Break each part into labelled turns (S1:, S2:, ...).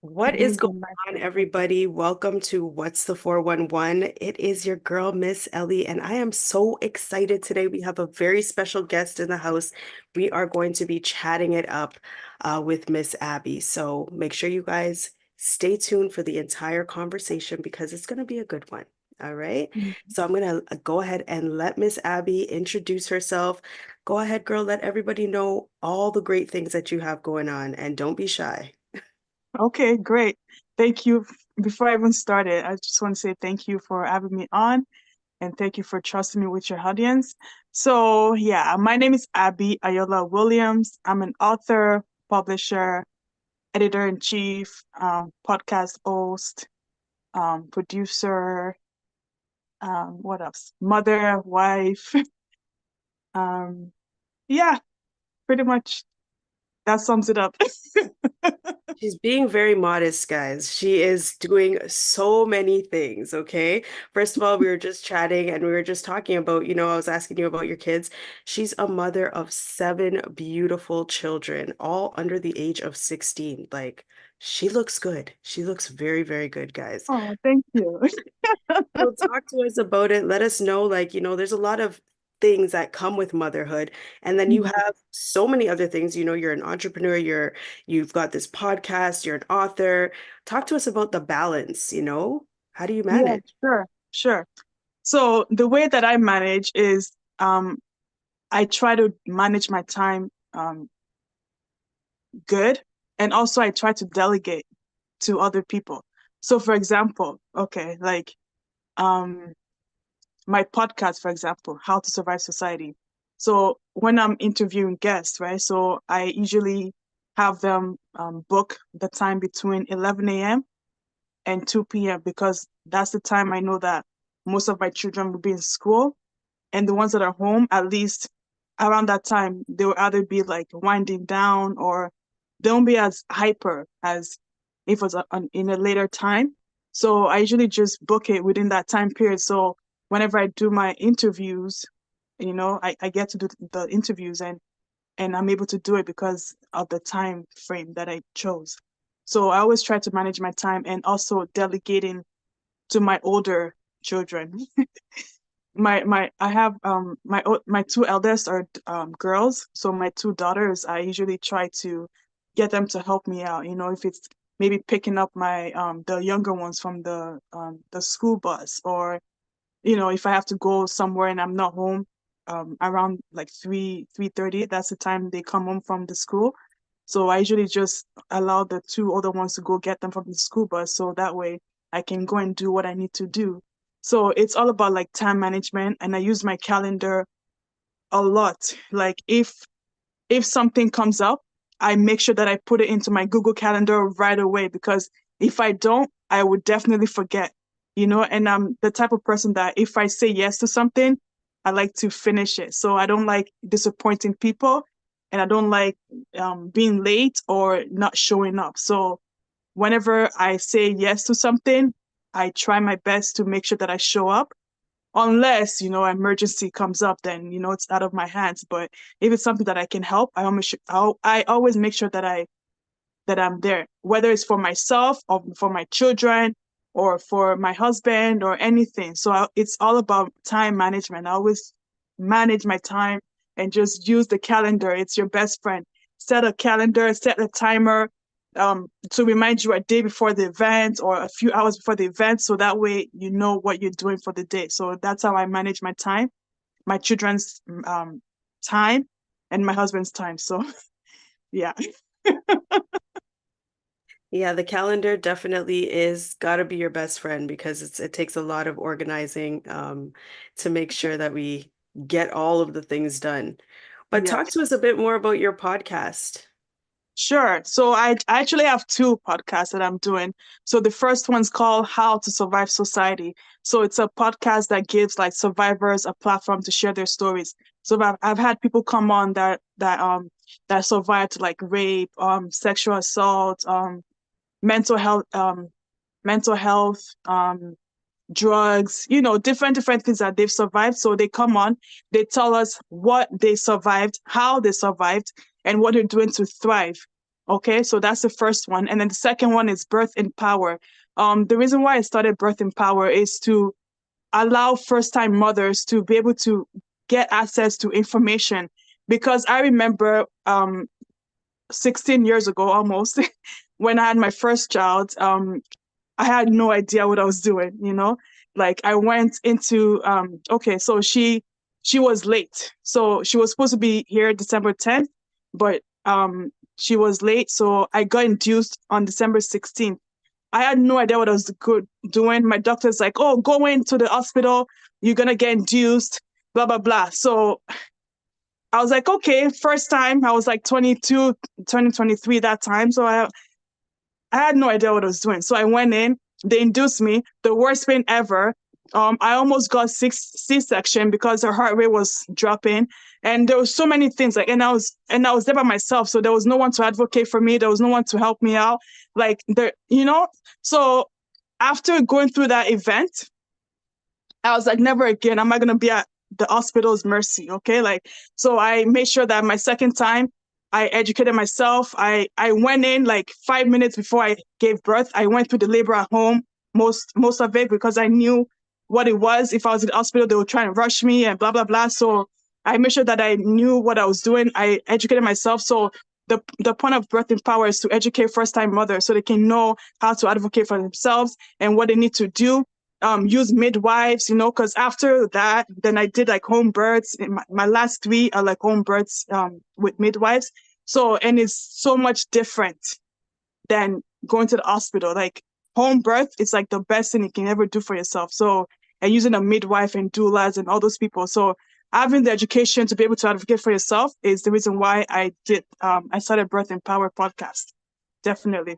S1: What is going
S2: Amazing.
S1: on, everybody? Welcome to What's the 411? It is your girl, Miss Ellie, and I am so excited today. We have a very special guest in the house. We are going to be chatting it up with Miss Abby. So make sure you guys stay tuned for the entire conversation because it's going to be a good one. All right.
S2: Mhm.
S1: So I'm going to go ahead and let Miss Abby introduce herself. Go ahead, girl. Let everybody know all the great things that you have going on and don't be shy.
S2: Okay, great. Thank you. Before I even started, I just want to say thank you for having me on and thank you for trusting me with your audience. So, yeah, my name is Abby Ayoola-Williams. I'm an author, publisher, editor-in-chief, podcast host, producer, what else? Mother, wife. Um, yeah, pretty much that sums it up.
S1: She's being very modest, guys. She is doing so many things, okay? First of all, we were just chatting and we were just talking about, I was asking you about your kids. She's a mother of seven beautiful children, all under the age of 16. Like, she looks good. She looks very, very good, guys.
S2: Oh, thank you.
S1: So talk to us about it. Let us know, like, there's a lot of things that come with motherhood. And then you have so many other things. You're an entrepreneur, you've got this podcast, you're an author. Talk to us about the balance. How do you
S2: Yeah,
S1: manage?
S2: sure, sure. So the way that I manage is I try to manage my time good, and also I try to delegate to other people. So for example, okay, like um my podcast, for example, How to Survive Society. So when I'm interviewing guests, right? So I usually have them book the time between 11 a.m. and 2 p.m. because that's the time I know that most of my children will be in school. And the ones that are home, at least around that time, they will either be like winding down or they won't be as hyper as if it was in a later time. So I usually just book it within that time period. So whenever I do my interviews, I get to do the interviews and I'm able to do it because of the time frame that I chose. So I always try to manage my time and also delegating to my older children. My I have my two eldest are girls, so my two daughters, I usually try to get them to help me out, if it's maybe picking up my the younger ones from the school bus, or if I have to go somewhere and I'm not home around like 3:30, that's the time they come home from the school. So I usually just allow the two older ones to go get them from the school bus, so that way I can go and do what I need to do. So it's all about like time management, and I use my calendar a lot. Like if something comes up, I make sure that I put it into my Google Calendar right away, because if I don't, I would definitely forget, and I'm the type of person that if I say yes to something, I like to finish it. So I don't like disappointing people, and I don't like being late or not showing up. So whenever I say yes to something, I try my best to make sure that I show up, unless emergency comes up, then it's out of my hands. But if it's something that I can help, I always make sure that I'm there, whether it's for myself or for my children or for my husband or anything. So it's all about time management. I always manage my time and just use the calendar. It's your best friend. Set a calendar, set a timer to remind you a day before the event or a few hours before the event, so that way you know what you're doing for the day. So that's how I manage my time, my children's time, and my husband's time. So yeah.
S1: Yeah, the calendar definitely is got to be your best friend because it takes a lot of organizing to make sure that we get all of the things done. But talk
S2: Yes.
S1: to us a bit more about your podcast.
S2: Sure. So I actually have two podcasts that I'm doing. So the first one's called How to Survive Society. So it's a podcast that gives like survivors a platform to share their stories. So I've had people come on that survived like rape, sexual assault, mental health, mental health, drugs, different things that they've survived. So they come on, they tell us what they survived, how they survived, and what they're doing to thrive Okay, so that's the first one. And then the second one is Birth in Power. The reason why I started Birth in Power is to allow first-time mothers to be able to get access to information. Because I remember 16 years ago almost, when I had my first child, I had no idea what I was doing, you know? Like I went into okay, so she was late. So she was supposed to be here December 10th, but she was late. So I got induced on December 16th. I had no idea what I was doing. My doctor's like, oh, go into the hospital, you're gonna get induced, blah blah blah. So I was like, okay, first time. I was like 22, turning 23 that time. So I had no idea what I was doing. So I went in, they induced me, the worst pain ever. I almost got C-section because her heart rate was dropping. And there was so many things like, and I was there by myself. So there was no one to advocate for me. There was no one to help me out. Like there, you know? So after going through that event, I was like, never again am I gonna be at the hospital's mercy. Okay. Like, so I made sure that my second time I educated myself. I went in like 5 minutes before I gave birth. I went to the labor at home, most of it because I knew what it was. If I was in the hospital, they would try and rush me and blah blah blah. So I made sure that I knew what I was doing. I educated myself. So the point of Birth in Power is to educate first time mothers so they can know how to advocate for themselves and what they need to do. Use midwives, you know, because after that, then I did like home births. My last three are like home births with midwives. So, and it's so much different than going to the hospital. Like home birth is like the best thing you can ever do for yourself. So, and using a midwife and doulas and all those people. So, having the education to be able to advocate for yourself is the reason why I started Birth in Power podcast. Definitely.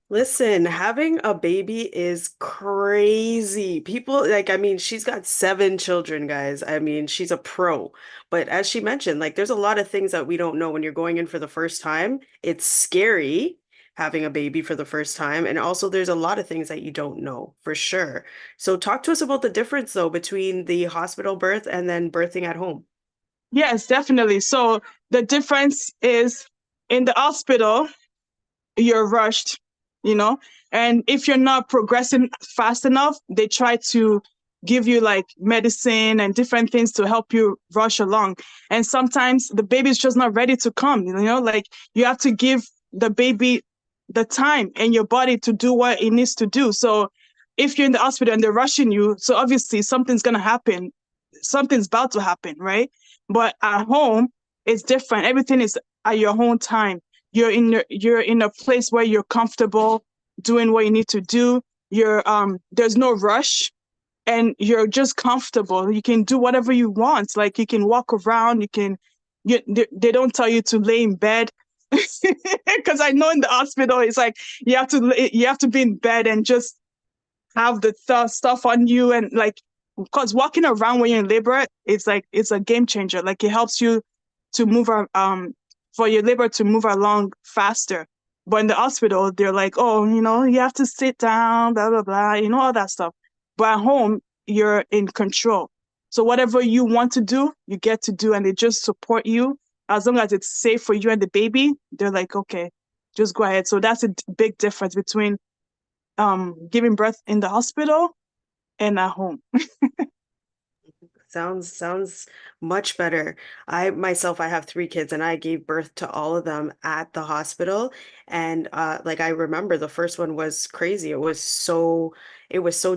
S1: Listen, having a baby is crazy. People, like, I mean, she's got 7 children, guys. I mean, she's a pro. But as she mentioned, like, there's a lot of things that we don't know when you're going in for the first time. It's scary having a baby for the first time. And also, there's a lot of things that you don't know for sure. So, talk to us about the difference, though, between the hospital birth and then birthing at home.
S2: Yes, definitely. So the difference is in the hospital, you're rushed, you know, and if you're not progressing fast enough, they try to give you like medicine and different things to help you rush along. And sometimes the baby's just not ready to come, you know, like you have to give the baby the time and your body to do what it needs to do. So if you're in the hospital and they're rushing you, so obviously something's going to happen. Something's about to happen, right? But at home, it's different. Everything is at your own time. You're in a place where you're comfortable doing what you need to do. You're there's no rush and you're just comfortable. You can do whatever you want. Like you can walk around, they don't tell you to lay in bed. Because I know in the hospital it's like you have to be in bed and just have the stuff on you and like because walking around when you're in labor it's like it's a game changer. Like it helps you to move for your labor to move along faster. But in the hospital, they're like, oh, you know, you have to sit down, blah, blah, blah, you know, all that stuff. But at home, you're in control. So whatever you want to do, you get to do, and they just support you. As long as it's safe for you and the baby, they're like, okay, just go ahead. So that's a big difference between giving birth in the hospital and at home.
S1: Sounds much better. I myself, I have 3 kids and I gave birth to all of them at the hospital. And like I remember the first one was crazy. It was so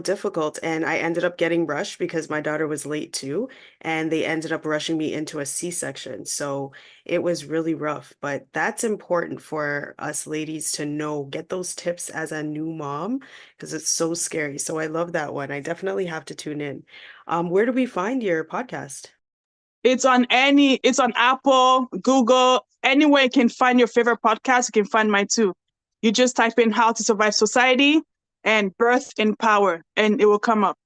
S1: difficult. And I ended up getting rushed because my daughter was late too. And they ended up rushing me into a C-section. So it was really rough. But that's important for us ladies to know. Get those tips as a new mom because it's so scary. So I love that one. I definitely have to tune in. Where do we find your podcast?
S2: It's on Apple, Google, anywhere you can find your favorite podcast, you can find mine too. You just type in How to Survive Society and Birth in Power, and it will come up.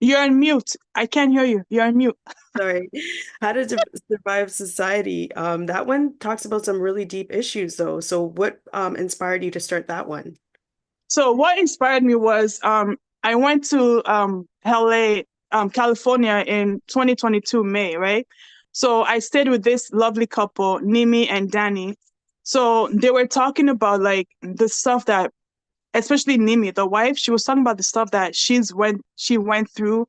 S2: You're on mute. I can't hear you. You're on mute.
S1: Sorry. How to Survive Society. That one talks about some really deep issues though. So what inspired you to start that one?
S2: So what inspired me was I went to LA, California in 2022 May, right? So I stayed with this lovely couple, Nimi and Danny. So they were talking about like the stuff that, especially Nimi, the wife, she was talking about the stuff that she went through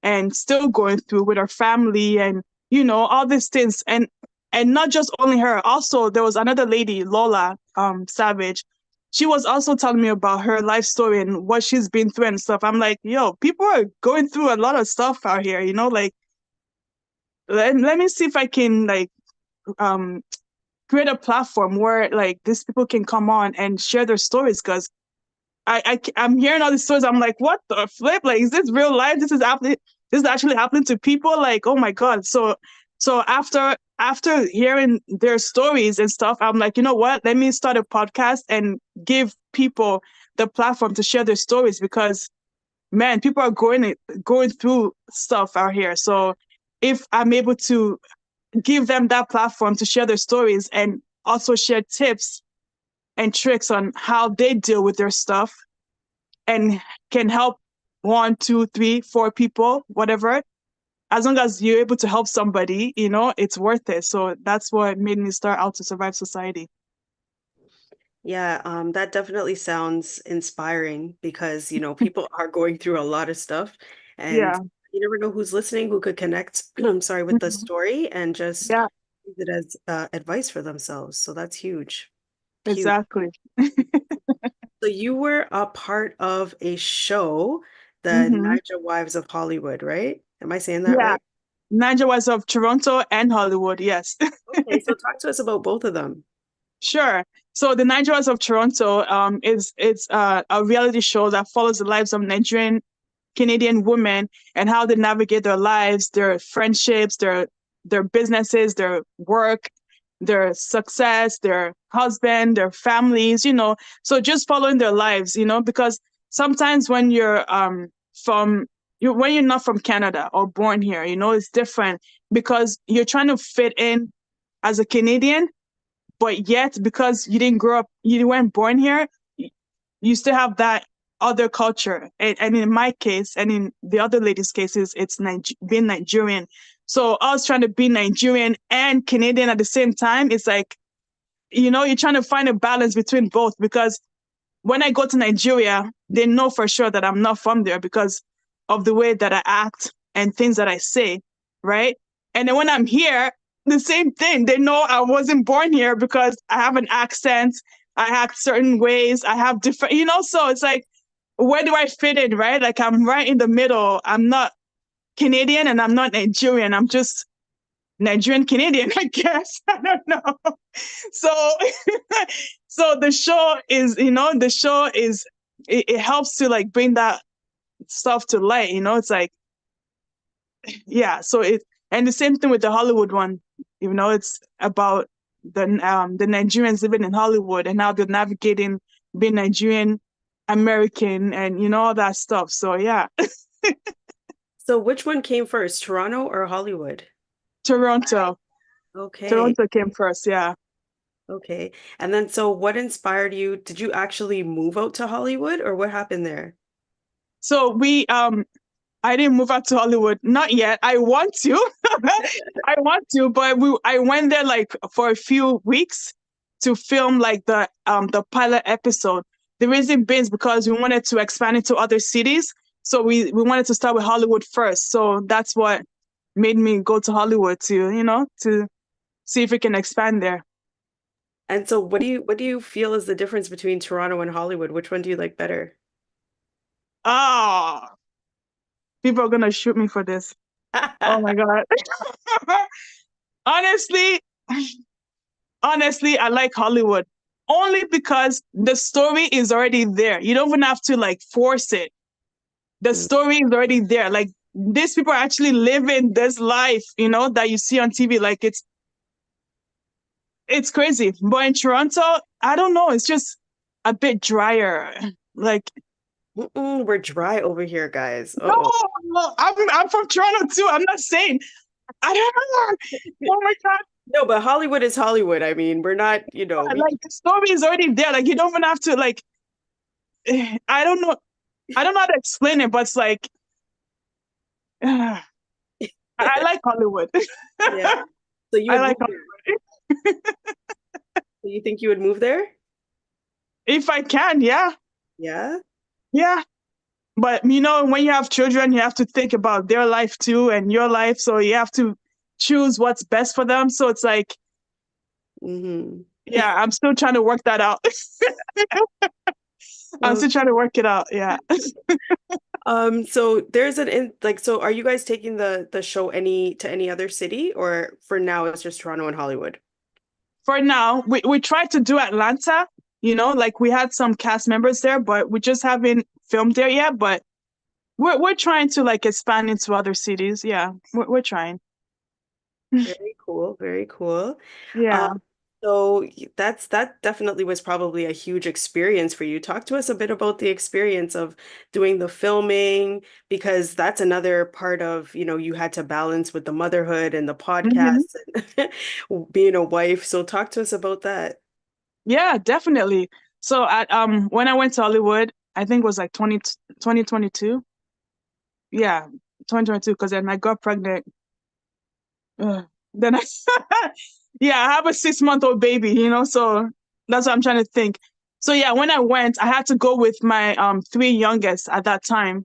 S2: and still going through with her family and all these things. And not just only her, also there was another lady, Lola Savage. She was also telling me about her life story and what she's been through and stuff. I'm like, yo, people are going through a lot of stuff out here, like let me see if I can like um create a platform where like these people can come on and share their stories because I'm hearing all these stories. I'm like, what the flip? Like, is this real life? This is happening. This is actually happening to people. Like, oh my god. So after hearing their stories and stuff, I'm like, you know what? Let me start a podcast and give people the platform to share their stories because man, people are going through stuff out here. So if I'm able to give them that platform to share their stories and also share tips and tricks on how they deal with their stuff and can help one, two, three, four people, whatever. As long as you're able to help somebody, it's worth it. So that's what made me start Out to Survive Society.
S1: Yeah, that definitely sounds inspiring because, people are going through a lot of stuff and
S2: Yeah.
S1: you never know who's listening, who could connect, I'm sorry, with the
S2: Mhm.
S1: story and just
S2: Yeah,
S1: use it as advice for themselves. So that's huge. Huge.
S2: exactly.
S1: So you were a part of a show, the
S2: hmm
S1: Niger Wives of Hollywood, right? Am I saying that
S2: Yeah.
S1: right?
S2: Niger was of Toronto and Hollywood. Yes.
S1: Okay, so talk to us about both of them.
S2: Sure. So the Nigerians of Toronto is it's a reality show that follows the lives of Nigerian Canadian women and how they navigate their lives, their friendships, their businesses, their work, their success, their husband, their families, So just following their lives, because sometimes when you're from when you're not from Canada or born here, it's different because you're trying to fit in as a Canadian, but yet because you didn't grow up, you weren't born here, you still have that other culture. And in my case, and in the other lady's cases, it's being Nigerian. So I was trying to be Nigerian and Canadian at the same time. It's like, you're trying to find a balance between both because when I go to Nigeria, they know for sure that I'm not from there because of the way that I act and things that I say, right? And then when I'm here, the same thing. They know I wasn't born here because I have an accent, I act certain ways, I have different, so it's like, where do I fit in, right? Like I'm right in the middle. I'm not Canadian and I'm not Nigerian. I'm just Nigerian Canadian, I guess. I don't know. So so the show is it helps to like bring that stuff to light, it's like, yeah, so it and the same thing with the Hollywood one, it's about the Nigerians living in Hollywood and how they're navigating being Nigerian American and all that stuff. So yeah.
S1: So which one came first, Toronto or Hollywood?
S2: Toronto.
S1: Okay.
S2: Toronto came first, yeah.
S1: Okay. And then so what inspired you? Did you actually move out to Hollywood or what happened there?
S2: So I didn't move out to Hollywood. Not yet. I want to. I want to, but I went there like for a few weeks to film like the pilot episode. The reason being is because we wanted to expand into other cities. So we wanted to start with Hollywood first. So that's what made me go to Hollywood to see if we can expand there.
S1: And so what do you feel is the difference between Toronto and Hollywood? Which one do you like better?
S2: Ah, people are gonna shoot me for this. Oh my God. Honestly, honestly, I like Hollywood only because the story is already there. You don't even have to like force it. The
S1: Mm.
S2: story is already there. Like these people are actually living this life, that you see on TV. Like it's crazy. But in Toronto, I don't know. It's just a bit drier. Like
S1: Mm-mm, we're dry over here, guys.
S2: no,
S1: Uh-oh.
S2: no, I'm from Toronto too. I'm not saying. I don't know. Oh my God.
S1: No, but Hollywood is Hollywood. I mean, we're not, we
S2: Like the story is already there. Like you don't even have to like. I don't know. I don't know how to explain it, but it's like I like Hollywood.
S1: Yeah. So you
S2: I
S1: would
S2: like
S1: move there.
S2: Hollywood.
S1: So you think you would move there?
S2: If I can, yeah.
S1: Yeah.
S2: Yeah. But when you have children, you have to think about their life too and your life. So you have to choose what's best for them. So it's like,
S1: Hmm.
S2: yeah, I'm still trying to work that out. I'm
S1: Oh,
S2: still trying to work it out. Yeah.
S1: so there's so are you guys taking the show any other city, or for now it's just Toronto and Hollywood?
S2: For now, we tried to do Atlanta, like we had some cast members there, but we just haven't filmed there yet. But we're trying to like expand into other cities. Yeah, we're trying.
S1: Very cool, very cool. Um,
S2: Yeah.
S1: so that definitely was probably a huge experience for you. Talk to us a bit about the experience of doing the filming, because that's another part of, you had to balance with the motherhood and the
S2: Hmm.
S1: podcast and being a wife. So talk to us about that.
S2: Yeah, definitely. So at when I went to Hollywood, I think it was like 2022. Yeah, 2022, because then I got pregnant. Then I, yeah, I have a 6-month-old baby, so that's what I'm trying to think. So yeah, when I went, I had to go with my three youngest at that time,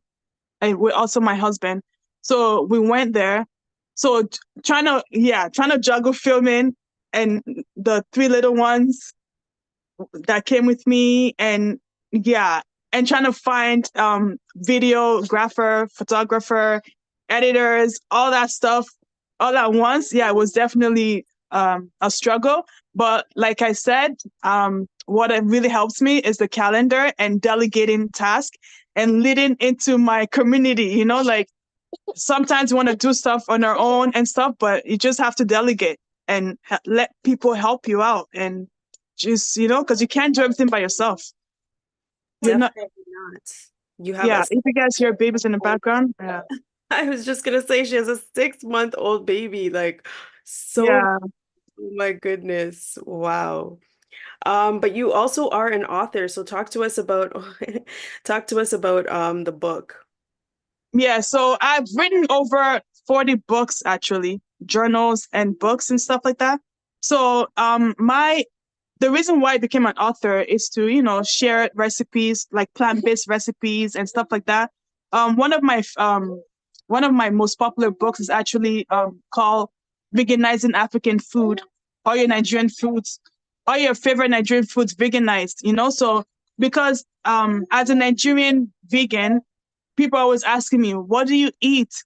S2: and with also my husband. So we went there. So trying to juggle filming and the three little ones that came with me, and yeah, and trying to find videographer, photographer, editors, all that stuff all at once. Yeah, it was definitely a struggle. But like I said, what it really helps me is the calendar and delegating tasks and leading into my community. Like sometimes you want to do stuff on our own and stuff, but you just have to delegate and let people help you out, and just because you can't do everything by yourself. You're not.
S1: Definitely not. You have a
S2: Yeah, if you guys hear babies in the
S1: old,
S2: background. Yeah.
S1: I was just gonna say she has a 6-month-old baby. Like, so,
S2: Yeah.
S1: oh my goodness. Wow. But you also are an author, so talk to us about talk to us about the book.
S2: Yeah, so I've written over 40 books, actually, journals and books and stuff like that. So my the reason why I became an author is to, share recipes, like plant-based recipes and stuff like that. One of my most popular books is actually called Veganizing African Food, all your Nigerian foods, all your favorite Nigerian foods veganized, so because as a Nigerian vegan, people are always asking me, what do you eat?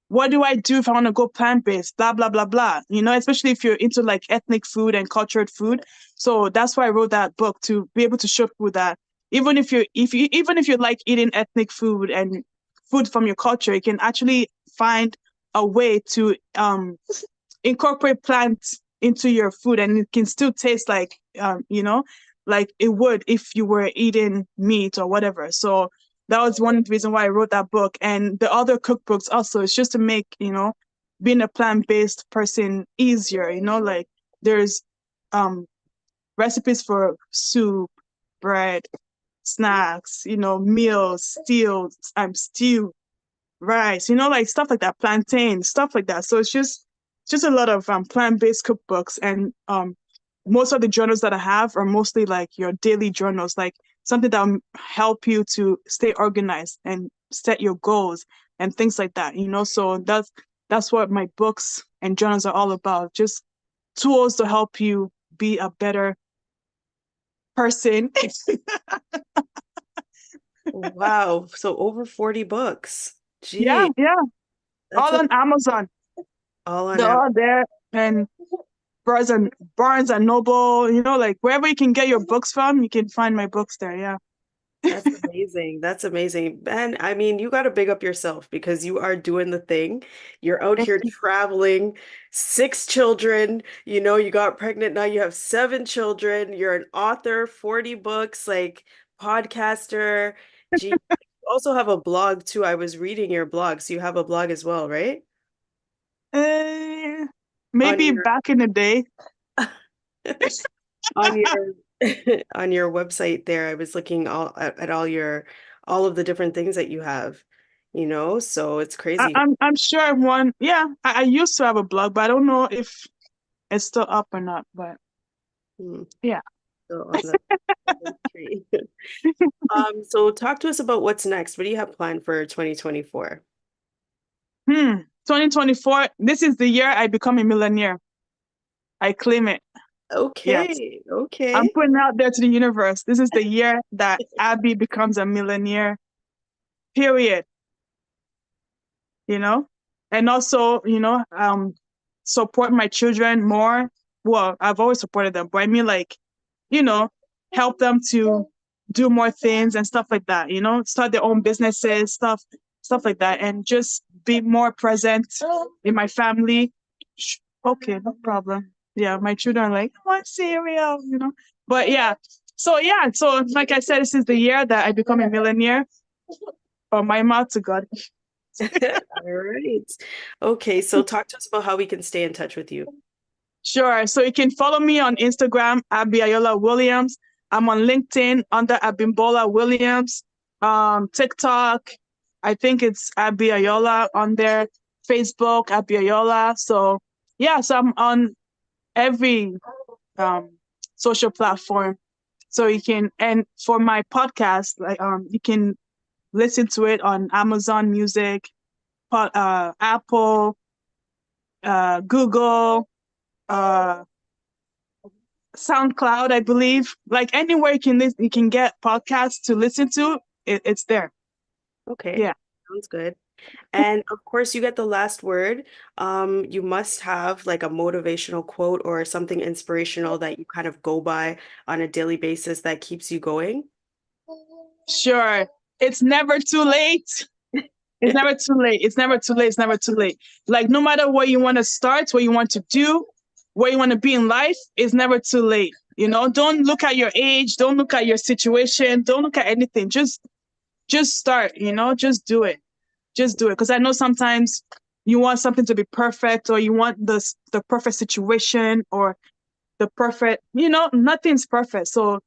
S2: What do I do if I want to go plant-based? Blah, blah, blah, blah. Especially if you're into like ethnic food and cultured food. So that's why I wrote that book, to be able to show people that even if you like eating ethnic food and food from your culture, you can actually find a way to incorporate plants into your food, and it can still taste like it would if you were eating meat or whatever. So that was one reason why I wrote that book. And the other cookbooks also is just to make, being a plant-based person easier, like there's um recipes for soup, bread, snacks, meals, stew, rice, like stuff like that, plantain, stuff like that. So it's just a lot of plant-based cookbooks, and most of the journals that I have are mostly like your daily journals, like something that will help you to stay organized and set your goals and things like that. So that's what my books and journals are all about. Just tools to help you be a better person.
S1: Wow. So over 40 books.
S2: Yeah,
S1: Gee,
S2: yeah.
S1: that's
S2: All
S1: a
S2: on Amazon.
S1: all on
S2: They're
S1: app.
S2: all there. And Barnes and Noble, like wherever you can get your books from, you can find my books there. Yeah.
S1: That's amazing. That's amazing. And I mean, you got to big up yourself because you are doing the thing. You're out here traveling, 6 children, you got pregnant, now you have 7 children. You're an author, 40 books, like podcaster. Gee, you also have a blog too. I was reading your blog. So you have a blog as well, right?
S2: Eh,
S1: On
S2: maybe
S1: your
S2: back in the day.
S1: on your on your website there, I was looking at all of the different things that you have. so it's crazy.
S2: I'm sure one, yeah, I used to have a blog, but I don't know if it's still up or not. But
S1: Hmm.
S2: yeah.
S1: So on the tree. So talk to us about what's next. What do you have planned for 2024?
S2: 2024, this is the year I become a millionaire. I claim it. Yes.
S1: Okay,
S2: I'm
S1: okay.
S2: putting it out there to the universe. This is the year that Abby becomes a millionaire, period. you know, and also, support my children more. Well, I've always supported them, but I mean, like, you know, help them to do more things and stuff like that, start their own businesses, stuff like that, and just be more present in my family. Okay, no problem. Yeah, my children are like, I want cereal, But so like I said, this is the year that I become a millionaire. From my mouth to God.
S1: All right. Okay, so talk to us about how we can stay in touch with you.
S2: Sure. So you can follow me on Instagram, Ayoola-Williams. I'm on LinkedIn under Abimbola Williams. TikTok, I think it's Abby Ayoola on there. Facebook, Abby Ayoola. So yeah, so I'm on every um, social platform. So you can, and for my podcast, like you can listen to it on Amazon Music, Apple, Google, uh, SoundCloud, I believe. Like anywhere you can get podcasts to listen to, it's there.
S1: Okay,
S2: Yeah.
S1: sounds good. And of course, you get the last word. You must have like a motivational quote or something inspirational that you kind of go by on a daily basis that keeps you going.
S2: Sure. It's never too late. It's never too late. It's never too late. It's never too late. Like no matter where you want to start, what you want to do, where you want to be in life, it's never too late. Don't look at your age, don't look at your situation, don't look at anything. Just start, just do it. Just do it. Because I know sometimes you want something to be perfect, or you want the perfect situation, or the perfect, nothing's perfect. So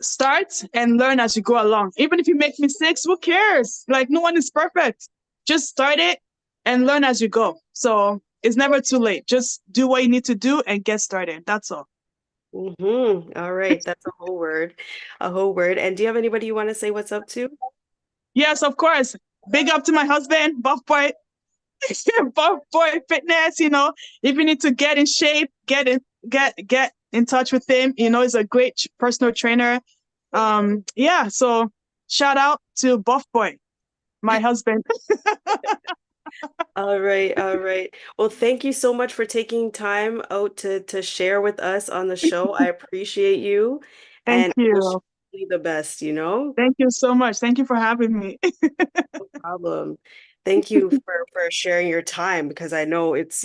S2: start and learn as you go along. Even if you make mistakes, who cares? Like no one is perfect. Just start it and learn as you go. So it's never too late. Just do what you need to do and get started. That's all.
S1: All right, that's a whole word, a whole word. And do you have anybody you want to say what's up to?
S2: Yes, of course. Big up to my husband, Buff Boy, Buff Boy Fitness. If you need to get in shape, get in touch with him. He's a great personal trainer. Yeah. So shout out to Buff Boy, my husband.
S1: All right, all right. Well, thank you so much for taking time out to share with us on the show. I appreciate you
S2: Thank
S1: and wish
S2: you.
S1: you the best.
S2: Thank you so much. Thank you for having me.
S1: No problem. Thank you for sharing your time because I know it's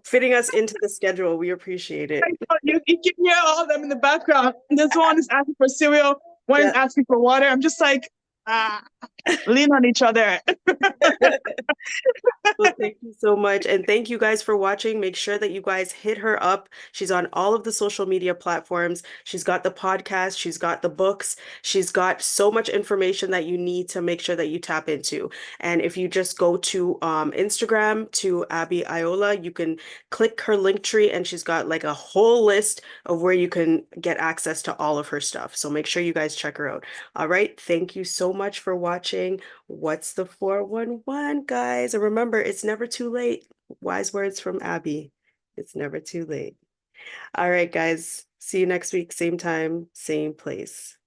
S1: fitting us into the schedule. We appreciate it.
S2: You can hear all of them in the background. This one is asking for cereal, one is
S1: Yeah.
S2: asking for water. I'm just like, lean on each other.
S1: Well, thank you so much. And thank you guys for watching. Make sure that you guys hit her up. She's on all of the social media platforms. She's got the podcast, she's got the books, she's got so much information that you need to make sure that you tap into. And if you just go to Instagram to Abby Ayoola, you can click her link tree and she's got like a whole list of where you can get access to all of her stuff. So make sure you guys check her out. All right. Thank you so much for watching. What's the 411, guys? And remember, it's never too late. Wise words from Abby. It's never too late. All right, guys. See you next week, same time, same place.